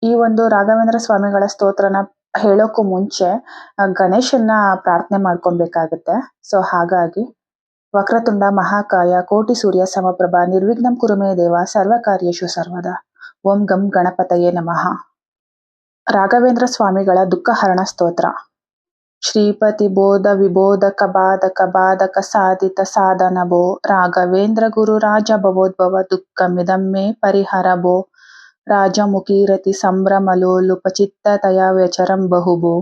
ಈ ಒಂದು ರಾಘವೇಂದ್ರ ಸ್ವಾಮಿಗಳ ಸ್ತೋತ್ರನ ಹೇಳೋಕ್ಕೂ ಮುಂಚೆ ಗಣೇಶನ್ನ ಪ್ರಾರ್ಥನೆ ಮಾಡ್ಕೊಬೇಕಾಗತ್ತೆ. ಸೊ ಹಾಗಾಗಿ ವಕ್ರತುಂಡ ಮಹಾಕಾಯ ಕೋಟಿ ಸೂರ್ಯ ಸಮಪ್ರಭಾ ನಿರ್ವಿಘ್ನಂ ಕುರು ಮೇ ದೇವ ಸರ್ವಕಾರ್ಯೇಷು ಸರ್ವದಾ. ಓಂ ಗಂ ಗಣಪತಯೇ ನಮಃ. ರಾಘವೇಂದ್ರ ಸ್ವಾಮಿಗಳ ದುಃಖಹರಣ ಸ್ತೋತ್ರ. ಶ್ರೀಪತಿ ಬೋಧ ವಿಬೋಧಕ ಬಾಧಕ ಬಾಧಕ ಸಾಧಿತ ಸಾಧನಭೋ ರಾಘವೇಂದ್ರ ಗುರು ರಾಜ ಭವೋದ್ಭವ ದುಃಖಮಿದಂ ಮೇ ಪರಿಹರಭೋ ರಾಜಮುಖೀರತಿ ಸಂಭ್ರಮಲೋಲುಪ ಚಿತ್ತತಯ ವ್ಯಚರಂ ಬಹುಭೋ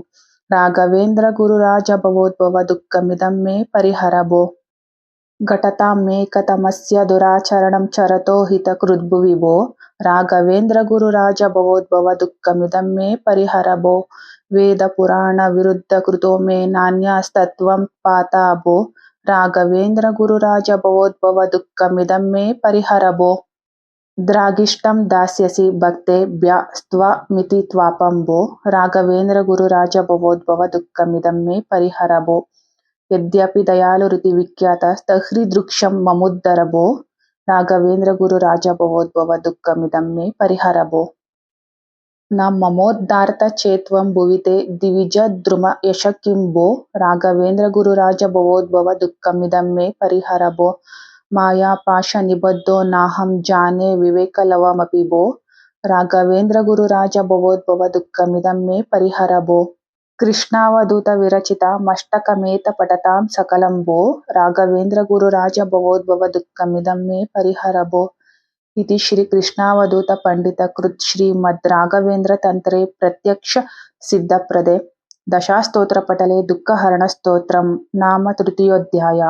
ರಾಘವೇಂದ್ರ ಗುರು ರಾಜ ಭವೋದ್ಭವ ದುಃಖಮಿದಂ ಮೇ ಪರಿಹರಭೋ ಘಟತಾಂ ಮೇ ಕಥಮಸ್ಯ ದುರಾಚರಣಂ ಚರತೋ ಹಿತ ಕೃದ್ಭುವಿ ಭೋ ರಾಘವೇಂದ್ರ ಗುರು ರಾಜ ಭವೋದ್ಭವ ದುಃಖಮಿದಂ ಮೇ ಪರಿಹರಭೋ ವೇದ ಪುರಾಣ ವಿರುದ್ಧ ಕೃತೋ ಮೇ ನಾನ್ಯಸ್ತತ್ವಂ ಪಾತಾ ಭೋ ರಾಘವೇಂದ್ರ ಗುರು ರಾಜ ಭವೋದ್ಭವ ದುಃಖಮಿದಂ ಮೇ ಪರಿಹರಭೋ ದ್ರಾಗಿಷ್ಟಂ ದಾಸ್ಯಸಿ ಭಕ್ತೇಭ್ಯ ಸ್ತ್ವಮಿತಿ ತ್ವಾಪಂ ಭೋ ರಾಘವೇಂದ್ರ ಗುರು ರಾಜ ಭವೋದ್ಭವ ದುಃಖಮಿದಂ ಮೇ ಪರಿಹರಭೋ ಯದ್ಯಪಿ ದಯಾಳುರಿತಿ ವಿಖ್ಯಾತ ತಹೃದೃಕ್ಷಂ ಮಮುದ್ಧರಭೋ ರಾಘವೇಂದ್ರ ಗುರು ರಾಜ ಭವೋದ್ಭವ ದುಃಖಮಿದಂ ಮೇ ಪರಿಹರಭೋ ನ ಮಮೋದ್ಧಾರ್ಥ ಚೇತ್ವಂ ಭುವಿತೆ ದಿವಿಜದ್ರುಮ ಯಶ ಕಿಂ ಭೋ ರಾಘವೇಂದ್ರ ಗುರು ರಾಜ ಭವೋದ್ಭವ ದುಃಖಮಿದಂ ಮೇ ಪರಿಹರಭೋ ಮಾಯಾ ಪಾಶ ನಿಬದ್ಧೋ ನಾಹಂ ಜಾನೆ ವಿವೇಕಲವಮಪಿ ಭೋ ರಾಘವೇಂದ್ರ ಗುರು ರಾಜ ಭವೋದ್ಭವ ದುಃಖಮಿದಂ ಮೇ ಪರಿಹರಭೋ ಕೃಷ್ಣಾವಧೂತ ವಿರಚಿತ ಮಷ್ಟಕಮೇತ ಪಠತಾಂ ಸಕಲಂ ಭೋ ರಾಘವೇಂದ್ರ ಗುರು ರಾಜ ಭವೋದ್ಭವ ದುಃಖಮಿದಂ ಮೇ ಪರಿಹರಭೋ ಇತಿ ಶ್ರೀ ಕೃಷ್ಣಾವಧೂತ ಪಂಡಿತ ಕೃತ್ ಶ್ರೀಮದ್ ರಾಘವೇಂದ್ರ ತಂತ್ರೆ ಪ್ರತ್ಯಕ್ಷ ಸಿದ್ಧಪ್ರದೆ ದಶಾಸ್ತೋತ್ರ ಪಟಲೆ ದುಃಖಹರಣ ಸ್ತೋತ್ರಂ ನಾಮ ತೃತೀಯೋಧ್ಯಾಯ.